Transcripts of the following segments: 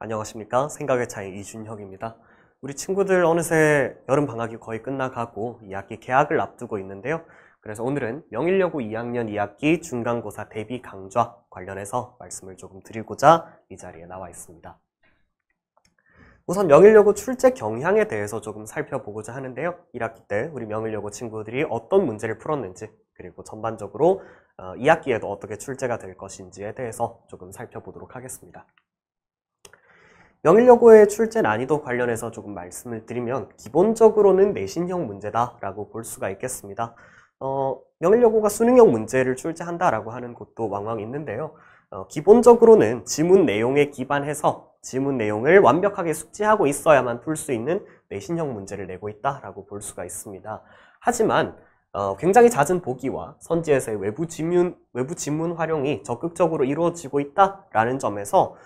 안녕하십니까. 생각의 차이 이준혁입니다. 우리 친구들 어느새 여름방학이 거의 끝나가고 2학기 개학을 앞두고 있는데요. 그래서 오늘은 명일여고 2학년 2학기 중간고사 대비 강좌 관련해서 말씀을 조금 드리고자 이 자리에 나와 있습니다. 우선 명일여고 출제 경향에 대해서 조금 살펴보고자 하는데요. 1학기 때 우리 명일여고 친구들이 어떤 문제를 풀었는지, 그리고 전반적으로 2학기에도 어떻게 출제가 될 것인지에 대해서 조금 살펴보도록 하겠습니다. 명일여고의 출제 난이도 관련해서 조금 말씀을 드리면 기본적으로는 내신형 문제다라고 볼 수가 있겠습니다. 명일여고가 수능형 문제를 출제한다라고 하는 곳도 왕왕 있는데요. 기본적으로는 지문 내용에 기반해서 지문 내용을 완벽하게 숙지하고 있어야만 풀 수 있는 내신형 문제를 내고 있다라고 볼 수가 있습니다. 하지만 굉장히 잦은 보기와 선지에서의 외부 지문 활용이 적극적으로 이루어지고 있다라는 점에서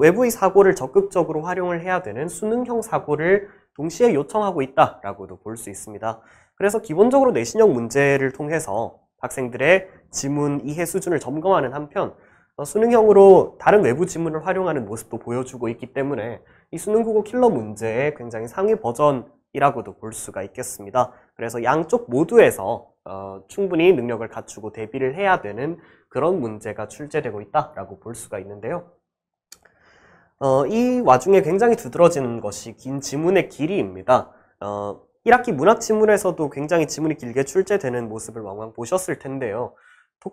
외부의 사고를 적극적으로 활용을 해야 되는 수능형 사고를 동시에 요청하고 있다라고도 볼 수 있습니다. 그래서 기본적으로 내신형 문제를 통해서 학생들의 지문 이해 수준을 점검하는 한편 수능형으로 다른 외부 지문을 활용하는 모습도 보여주고 있기 때문에 이 수능국어 킬러 문제의 굉장히 상위 버전이라고도 볼 수가 있겠습니다. 그래서 양쪽 모두에서 충분히 능력을 갖추고 대비를 해야 되는 그런 문제가 출제되고 있다라고 볼 수가 있는데요. 이 와중에 굉장히 두드러지는 것이 긴 지문의 길이입니다. 1학기 문학 지문에서도 굉장히 지문이 길게 출제되는 모습을 왕왕 보셨을 텐데요.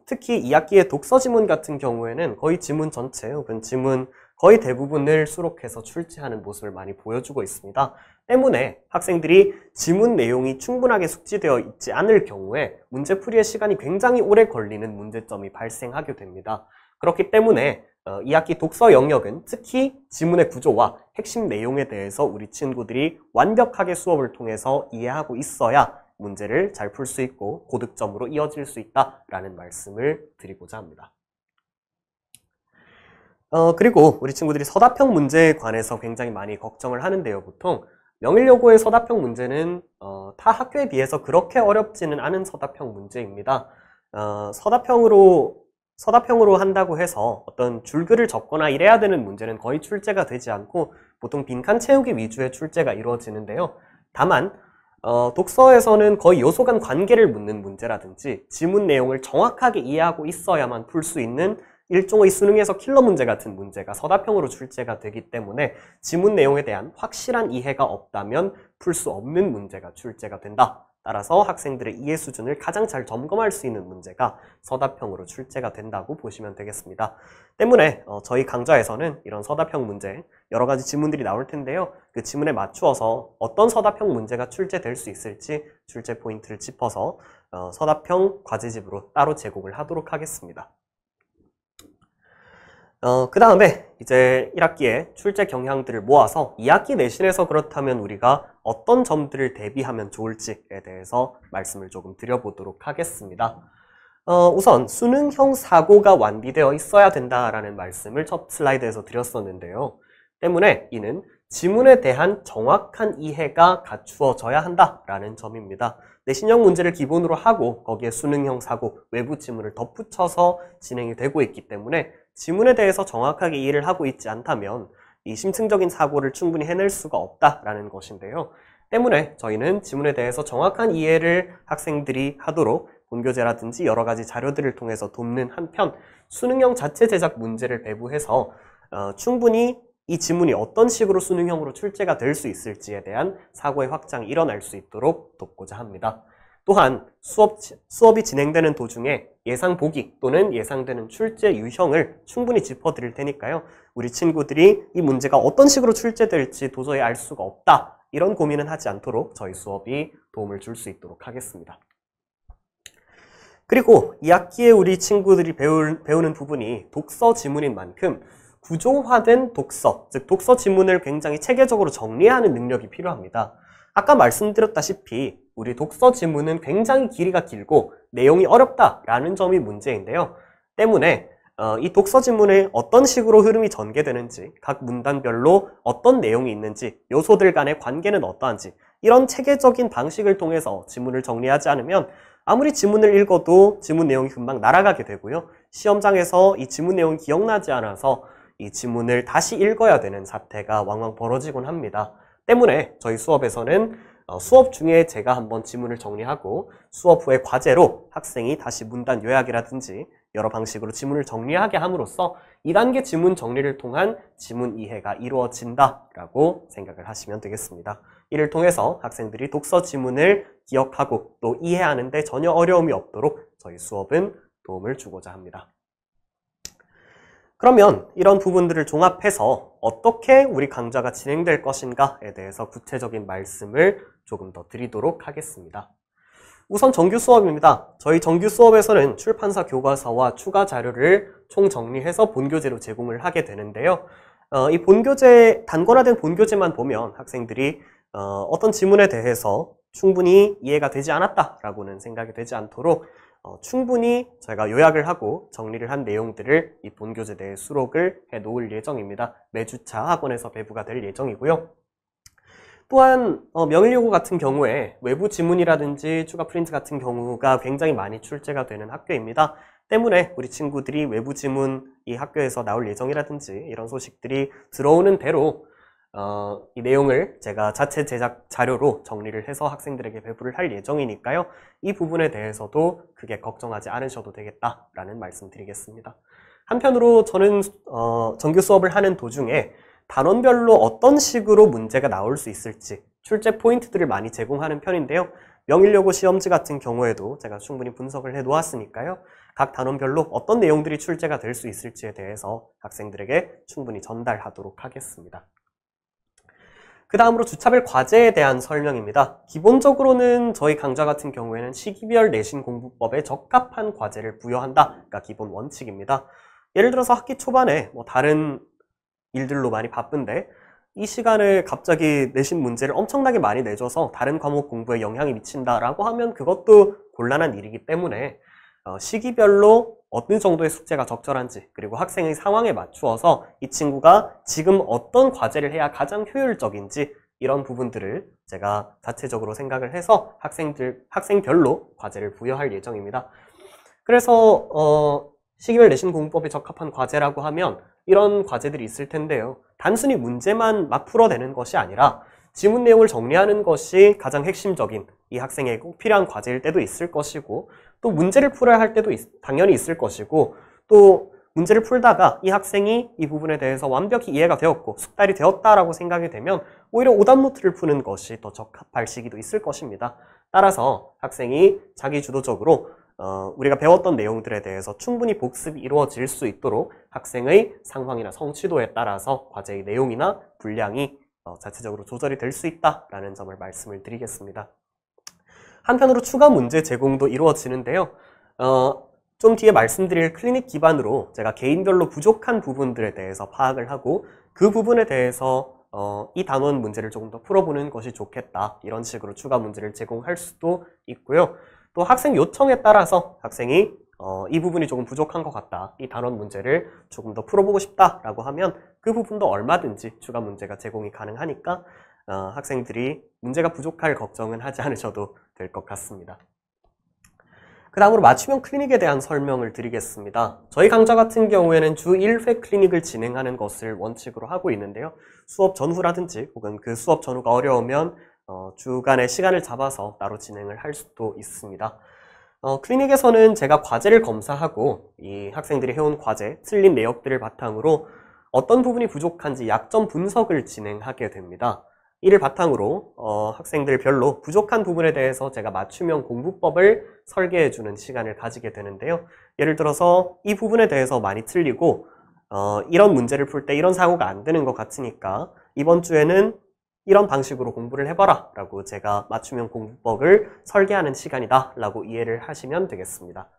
특히 2학기의 독서 지문 같은 경우에는 거의 지문 전체 혹은 지문 거의 대부분을 수록해서 출제하는 모습을 많이 보여주고 있습니다. 때문에 학생들이 지문 내용이 충분하게 숙지되어 있지 않을 경우에 문제풀이의 시간이 굉장히 오래 걸리는 문제점이 발생하게 됩니다. 그렇기 때문에 2학기 독서 영역은 특히 지문의 구조와 핵심 내용에 대해서 우리 친구들이 완벽하게 수업을 통해서 이해하고 있어야 문제를 잘 풀 수 있고 고득점으로 이어질 수 있다라는 말씀을 드리고자 합니다. 그리고 우리 친구들이 서답형 문제에 관해서 굉장히 많이 걱정을 하는데요. 보통 명일여고의 서답형 문제는 타 학교에 비해서 그렇게 어렵지는 않은 서답형 문제입니다. 서답형으로 한다고 해서 어떤 줄글을 적거나 이래야 되는 문제는 거의 출제가 되지 않고 보통 빈칸 채우기 위주의 출제가 이루어지는데요. 다만 독서에서는 거의 요소 간 관계를 묻는 문제라든지 지문 내용을 정확하게 이해하고 있어야만 풀 수 있는 일종의 수능에서 킬러 문제 같은 문제가 서답형으로 출제가 되기 때문에 지문 내용에 대한 확실한 이해가 없다면 풀 수 없는 문제가 출제가 된다. 따라서 학생들의 이해 수준을 가장 잘 점검할 수 있는 문제가 서답형으로 출제가 된다고 보시면 되겠습니다. 때문에 저희 강좌에서는 이런 서답형 문제, 여러 가지 지문들이 나올 텐데요. 그 지문에 맞추어서 어떤 서답형 문제가 출제될 수 있을지 출제 포인트를 짚어서 서답형 과제집으로 따로 제공을 하도록 하겠습니다. 그 다음에 이제 1학기에 출제 경향들을 모아서 2학기 내신에서 그렇다면 우리가 어떤 점들을 대비하면 좋을지에 대해서 말씀을 조금 드려보도록 하겠습니다. 우선 수능형 사고가 완비되어 있어야 된다라는 말씀을 첫 슬라이드에서 드렸었는데요. 때문에 이는 지문에 대한 정확한 이해가 갖추어져야 한다라는 점입니다. 내신형 문제를 기본으로 하고 거기에 수능형 사고, 외부 지문을 덧붙여서 진행이 되고 있기 때문에 지문에 대해서 정확하게 이해를 하고 있지 않다면 이 심층적인 사고를 충분히 해낼 수가 없다라는 것인데요. 때문에 저희는 지문에 대해서 정확한 이해를 학생들이 하도록 본교재라든지 여러 가지 자료들을 통해서 돕는 한편 수능형 자체 제작 문제를 배부해서 충분히 이 지문이 어떤 식으로 수능형으로 출제가 될 수 있을지에 대한 사고의 확장이 일어날 수 있도록 돕고자 합니다. 또한 수업이 진행되는 도중에 예상 보기 또는 예상되는 출제 유형을 충분히 짚어드릴 테니까요. 우리 친구들이 이 문제가 어떤 식으로 출제될지 도저히 알 수가 없다. 이런 고민은 하지 않도록 저희 수업이 도움을 줄 수 있도록 하겠습니다. 그리고 2학기에 우리 친구들이 배우는 부분이 독서 지문인 만큼 구조화된 독서, 즉 독서 지문을 굉장히 체계적으로 정리하는 능력이 필요합니다. 아까 말씀드렸다시피 우리 독서 지문은 굉장히 길이가 길고 내용이 어렵다라는 점이 문제인데요. 때문에 이 독서 지문에 어떤 식으로 흐름이 전개되는지, 각 문단별로 어떤 내용이 있는지, 요소들 간의 관계는 어떠한지 이런 체계적인 방식을 통해서 지문을 정리하지 않으면 아무리 지문을 읽어도 지문 내용이 금방 날아가게 되고요. 시험장에서 이 지문 내용이 기억나지 않아서 이 지문을 다시 읽어야 되는 사태가 왕왕 벌어지곤 합니다. 때문에 저희 수업에서는 수업 중에 제가 한번 지문을 정리하고 수업 후에 과제로 학생이 다시 문단 요약이라든지 여러 방식으로 지문을 정리하게 함으로써 2단계 지문 정리를 통한 지문 이해가 이루어진다라고 생각을 하시면 되겠습니다. 이를 통해서 학생들이 독서 지문을 기억하고 또 이해하는 데 전혀 어려움이 없도록 저희 수업은 도움을 주고자 합니다. 그러면 이런 부분들을 종합해서 어떻게 우리 강좌가 진행될 것인가에 대해서 구체적인 말씀을 조금 더 드리도록 하겠습니다. 우선 정규 수업입니다. 저희 정규 수업에서는 출판사 교과서와 추가 자료를 총정리해서 본교재로 제공을 하게 되는데요. 이 본교재, 단권화된 본교재만 보면 학생들이 어떤 지문에 대해서 충분히 이해가 되지 않았다라고는 생각이 되지 않도록 충분히 저희가 요약을 하고 정리를 한 내용들을 이 본교재 내에 수록을 해 놓을 예정입니다. 매주차 학원에서 배부가 될 예정이고요. 또한 명일요고 같은 경우에 외부 지문이라든지 추가 프린트 같은 경우가 굉장히 많이 출제가 되는 학교입니다. 때문에 우리 친구들이 외부 지문 이 학교에서 나올 예정이라든지 이런 소식들이 들어오는 대로 이 내용을 제가 자체 제작 자료로 정리를 해서 학생들에게 배부를 할 예정이니까요. 이 부분에 대해서도 크게 걱정하지 않으셔도 되겠다라는 말씀 드리겠습니다. 한편으로 저는 정규 수업을 하는 도중에 단원별로 어떤 식으로 문제가 나올 수 있을지 출제 포인트들을 많이 제공하는 편인데요. 명일요고 시험지 같은 경우에도 제가 충분히 분석을 해 놓았으니까요. 각 단원별로 어떤 내용들이 출제가 될 수 있을지에 대해서 학생들에게 충분히 전달하도록 하겠습니다. 그 다음으로 주차별 과제에 대한 설명입니다. 기본적으로는 저희 강좌 같은 경우에는 시기별 내신 공부법에 적합한 과제를 부여한다가 기본 원칙입니다. 예를 들어서 학기 초반에 다른 일들로 많이 바쁜데 이 시간을 갑자기 내신 문제를 엄청나게 많이 내줘서 다른 과목 공부에 영향이 미친다라고 하면 그것도 곤란한 일이기 때문에 시기별로 어느 정도의 숙제가 적절한지 그리고 학생의 상황에 맞추어서 이 친구가 지금 어떤 과제를 해야 가장 효율적인지 이런 부분들을 제가 자체적으로 생각을 해서 학생별로 과제를 부여할 예정입니다. 그래서 시기별 내신 공부법에 적합한 과제라고 하면 이런 과제들이 있을 텐데요. 단순히 문제만 막 풀어내는 것이 아니라 지문 내용을 정리하는 것이 가장 핵심적인 이 학생에게 꼭 필요한 과제일 때도 있을 것이고 또 문제를 풀어야 할 때도 당연히 있을 것이고 또 문제를 풀다가 이 학생이 이 부분에 대해서 완벽히 이해가 되었고 숙달이 되었다라고 생각이 되면 오히려 오답노트를 푸는 것이 더 적합할 시기도 있을 것입니다. 따라서 학생이 자기 주도적으로 우리가 배웠던 내용들에 대해서 충분히 복습이 이루어질 수 있도록 학생의 상황이나 성취도에 따라서 과제의 내용이나 분량이 자체적으로 조절이 될 수 있다라는 점을 말씀을 드리겠습니다. 한편으로 추가 문제 제공도 이루어지는데요. 좀 뒤에 말씀드릴 클리닉 기반으로 제가 개인별로 부족한 부분들에 대해서 파악을 하고 그 부분에 대해서 이 단원 문제를 조금 더 풀어보는 것이 좋겠다. 이런 식으로 추가 문제를 제공할 수도 있고요. 또 학생 요청에 따라서 학생이 이 부분이 조금 부족한 것 같다. 이 단원 문제를 조금 더 풀어보고 싶다라고 하면 그 부분도 얼마든지 추가 문제가 제공이 가능하니까 학생들이 문제가 부족할 걱정은 하지 않으셔도 될 것 같습니다. 그 다음으로 맞춤형 클리닉에 대한 설명을 드리겠습니다. 저희 강좌 같은 경우에는 주 1회 클리닉을 진행하는 것을 원칙으로 하고 있는데요. 수업 전후라든지 혹은 그 수업 전후가 어려우면 주간의 시간을 잡아서 따로 진행을 할 수도 있습니다. 클리닉에서는 제가 과제를 검사하고 이 학생들이 해온 과제, 틀린 내역들을 바탕으로 어떤 부분이 부족한지 약점 분석을 진행하게 됩니다. 이를 바탕으로 학생들별로 부족한 부분에 대해서 제가 맞춤형 공부법을 설계해주는 시간을 가지게 되는데요. 예를 들어서 이 부분에 대해서 많이 틀리고 이런 문제를 풀 때 이런 사고가 안 되는 것 같으니까 이번 주에는 이런 방식으로 공부를 해봐라 라고 제가 맞춤형 공부법을 설계하는 시간이다 라고 이해를 하시면 되겠습니다.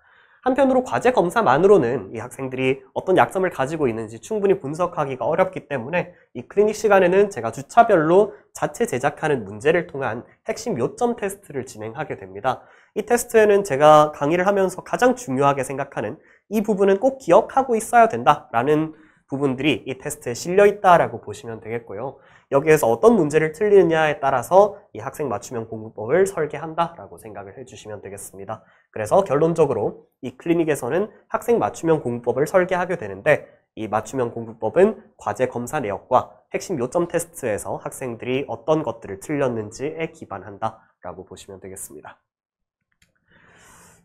한편으로 과제 검사만으로는 이 학생들이 어떤 약점을 가지고 있는지 충분히 분석하기가 어렵기 때문에 이 클리닉 시간에는 제가 주차별로 자체 제작하는 문제를 통한 핵심 요점 테스트를 진행하게 됩니다. 이 테스트에는 제가 강의를 하면서 가장 중요하게 생각하는 이 부분은 꼭 기억하고 있어야 된다라는 부분들이 이 테스트에 실려 있다라고 보시면 되겠고요. 여기에서 어떤 문제를 틀리느냐에 따라서 이 학생 맞춤형 공부법을 설계한다라고 생각을 해주시면 되겠습니다. 그래서 결론적으로 이 클리닉에서는 학생 맞춤형 공부법을 설계하게 되는데 이 맞춤형 공부법은 과제 검사 내역과 핵심 요점 테스트에서 학생들이 어떤 것들을 틀렸는지에 기반한다라고 보시면 되겠습니다.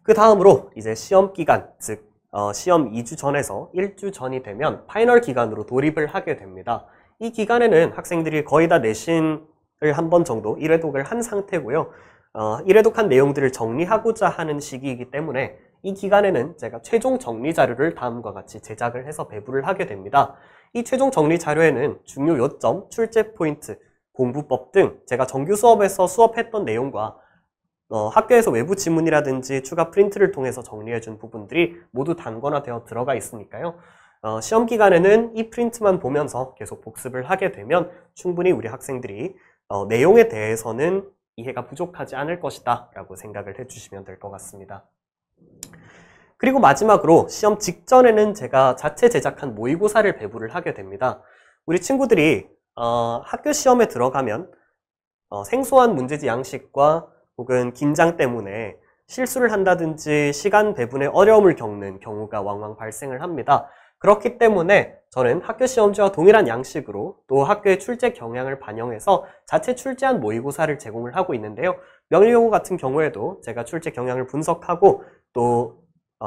그 다음으로 이제 시험 기간, 즉 시험 2주 전에서 1주 전이 되면 파이널 기간으로 돌입을 하게 됩니다. 이 기간에는 학생들이 거의 다 내신을 한 번 정도 1회독을 한 상태고요. 1회독한 내용들을 정리하고자 하는 시기이기 때문에 이 기간에는 제가 최종 정리 자료를 다음과 같이 제작을 해서 배부를 하게 됩니다. 이 최종 정리 자료에는 중요 요점, 출제 포인트, 공부법 등 제가 정규 수업에서 수업했던 내용과 학교에서 외부 지문이라든지 추가 프린트를 통해서 정리해준 부분들이 모두 단권화되어 들어가 있으니까요. 시험 기간에는 이 프린트만 보면서 계속 복습을 하게 되면 충분히 우리 학생들이 내용에 대해서는 이해가 부족하지 않을 것이다 라고 생각을 해주시면 될 것 같습니다. 그리고 마지막으로 시험 직전에는 제가 자체 제작한 모의고사를 배부를 하게 됩니다. 우리 친구들이 학교 시험에 들어가면 생소한 문제지 양식과 혹은 긴장 때문에 실수를 한다든지 시간 배분에 어려움을 겪는 경우가 왕왕 발생을 합니다. 그렇기 때문에 저는 학교 시험지와 동일한 양식으로 또 학교의 출제 경향을 반영해서 자체 출제한 모의고사를 제공을 하고 있는데요. 명리여고 같은 경우에도 제가 출제 경향을 분석하고 또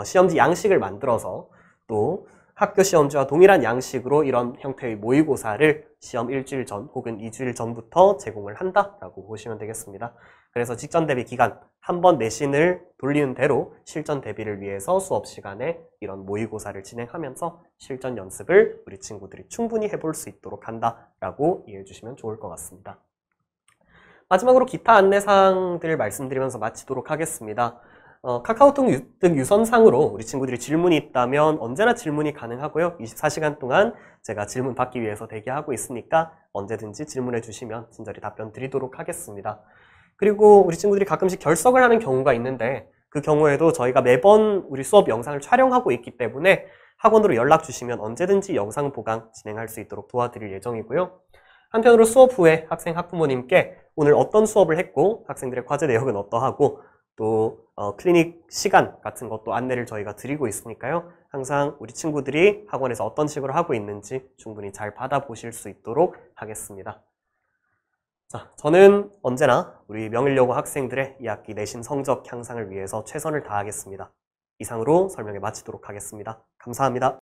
시험지 양식을 만들어서 또 학교 시험지와 동일한 양식으로 이런 형태의 모의고사를 시험 일주일 전 혹은 2주일 전부터 제공을 한다라고 보시면 되겠습니다. 그래서 직전 대비 기간, 한 번 내신을 돌리는 대로 실전 대비를 위해서 수업 시간에 이런 모의고사를 진행하면서 실전 연습을 우리 친구들이 충분히 해볼 수 있도록 한다라고 이해해 주시면 좋을 것 같습니다. 마지막으로 기타 안내사항들을 말씀드리면서 마치도록 하겠습니다. 카카오톡 등 유선상으로 우리 친구들이 질문이 있다면 언제나 질문이 가능하고요. 24시간 동안 제가 질문 받기 위해서 대기하고 있으니까 언제든지 질문해 주시면 친절히 답변 드리도록 하겠습니다. 그리고 우리 친구들이 가끔씩 결석을 하는 경우가 있는데 그 경우에도 저희가 매번 우리 수업 영상을 촬영하고 있기 때문에 학원으로 연락 주시면 언제든지 영상 보강 진행할 수 있도록 도와드릴 예정이고요. 한편으로 수업 후에 학생 학부모님께 오늘 어떤 수업을 했고 학생들의 과제 내역은 어떠하고 또 클리닉 시간 같은 것도 안내를 저희가 드리고 있으니까요. 항상 우리 친구들이 학원에서 어떤 식으로 하고 있는지 충분히 잘 받아보실 수 있도록 하겠습니다. 자, 저는 언제나 우리 명일여고 학생들의 2학기 내신 성적 향상을 위해서 최선을 다하겠습니다. 이상으로 설명을 마치도록 하겠습니다. 감사합니다.